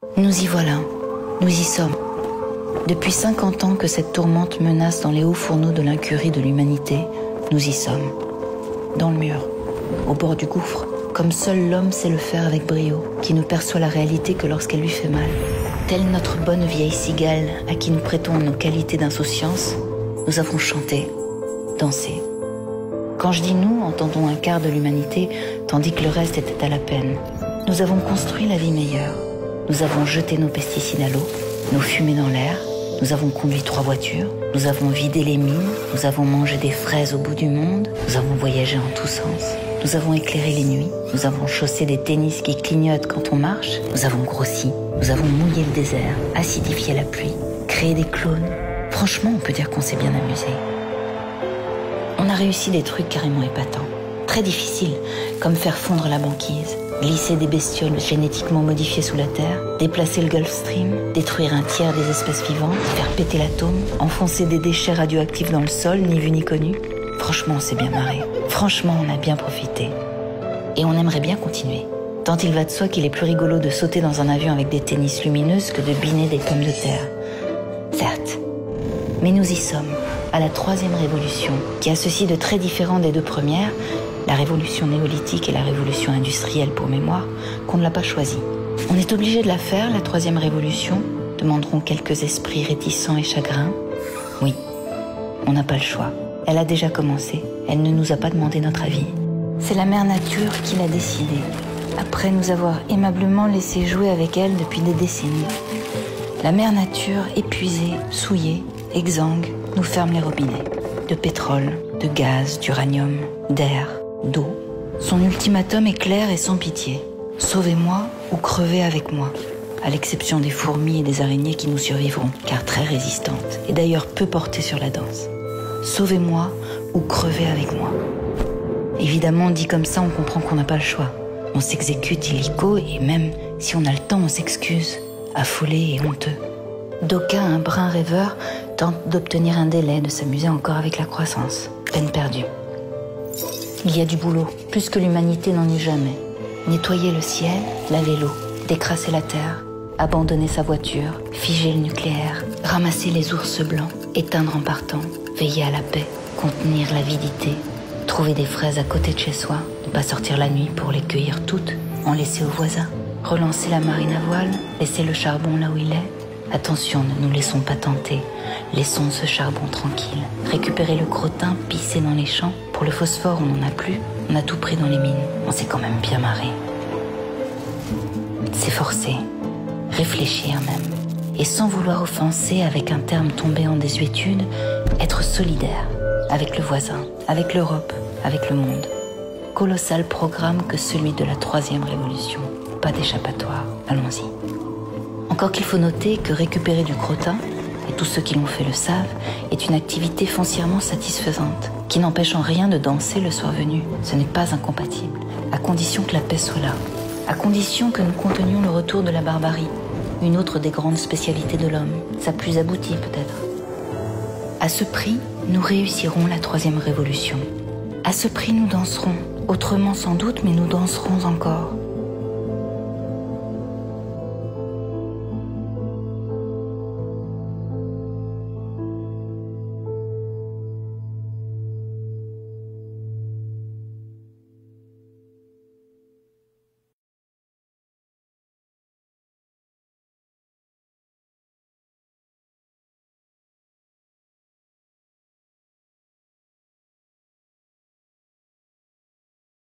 Nous y voilà, nous y sommes. Depuis 50 ans que cette tourmente menace dans les hauts fourneaux de l'incurie de l'humanité, nous y sommes. Dans le mur, au bord du gouffre, comme seul l'homme sait le faire avec brio, qui ne perçoit la réalité que lorsqu'elle lui fait mal. Telle notre bonne vieille cigale à qui nous prêtons nos qualités d'insouciance, nous avons chanté, dansé. Quand je dis nous, entendons un quart de l'humanité, tandis que le reste était à la peine. Nous avons construit la vie meilleure. Nous avons jeté nos pesticides à l'eau, nos fumées dans l'air. Nous avons conduit 3 voitures. Nous avons vidé les mines. Nous avons mangé des fraises au bout du monde. Nous avons voyagé en tous sens. Nous avons éclairé les nuits. Nous avons chaussé des tennis qui clignotent quand on marche. Nous avons grossi. Nous avons mouillé le désert, acidifié la pluie, créé des clones. Franchement, on peut dire qu'on s'est bien amusé. On a réussi des trucs carrément épatants. Très difficiles, comme faire fondre la banquise, glisser des bestioles génétiquement modifiées sous la terre, déplacer le Gulf Stream, détruire un tiers des espèces vivantes, faire péter l'atome, enfoncer des déchets radioactifs dans le sol, ni vu ni connu. Franchement, on s'est bien marré. Franchement, on a bien profité. Et on aimerait bien continuer. Tant il va de soi qu'il est plus rigolo de sauter dans un avion avec des tennis lumineuses que de biner des pommes de terre. Certes. Mais nous y sommes, à la 3e révolution, qui a ceci de très différent des 2 premières, la révolution néolithique et la révolution industrielle pour mémoire, qu'on ne l'a pas choisie. On est obligé de la faire, la 3e révolution, demanderont quelques esprits réticents et chagrins. Oui, on n'a pas le choix. Elle a déjà commencé, elle ne nous a pas demandé notre avis. C'est la mère nature qui l'a décidé, après nous avoir aimablement laissé jouer avec elle depuis des décennies. La mère nature, épuisée, souillée, exsangue, nous ferme les robinets. De pétrole, de gaz, d'uranium, d'air, d'eau. Son ultimatum est clair et sans pitié. Sauvez-moi ou crevez avec moi. À l'exception des fourmis et des araignées qui nous survivront, car très résistantes, et d'ailleurs peu portées sur la danse. Sauvez-moi ou crevez avec moi. Évidemment, dit comme ça, on comprend qu'on n'a pas le choix. On s'exécute illico et même si on a le temps, on s'excuse, affolé et honteux. D'aucuns, un brin rêveur, tentent d'obtenir un délai, de s'amuser encore avec la croissance. Peine perdue. Il y a du boulot, plus que l'humanité n'en eut jamais. Nettoyer le ciel, laver l'eau, décrasser la terre, abandonner sa voiture, figer le nucléaire, ramasser les ours blancs, éteindre en partant, veiller à la paix, contenir l'avidité, trouver des fraises à côté de chez soi, ne pas sortir la nuit pour les cueillir toutes, en laisser aux voisins, relancer la marine à voile, laisser le charbon là où il est. Attention, ne nous laissons pas tenter, laissons ce charbon tranquille. Récupérer le crottin, pisser dans les champs. Pour le phosphore, on n'en a plus, on a tout pris dans les mines. On s'est quand même bien marré. S'efforcer, réfléchir même, et sans vouloir offenser avec un terme tombé en désuétude, être solidaire avec le voisin, avec l'Europe, avec le monde. Colossal programme que celui de la 3e révolution. Pas d'échappatoire, allons-y. Encore qu'il faut noter que récupérer du crottin, et tous ceux qui l'ont fait le savent, est une activité foncièrement satisfaisante, qui n'empêche en rien de danser le soir venu. Ce n'est pas incompatible, à condition que la paix soit là, à condition que nous contenions le retour de la barbarie, une autre des grandes spécialités de l'homme, sa plus aboutie peut-être. À ce prix, nous réussirons la 3e révolution. À ce prix, nous danserons, autrement sans doute, mais nous danserons encore.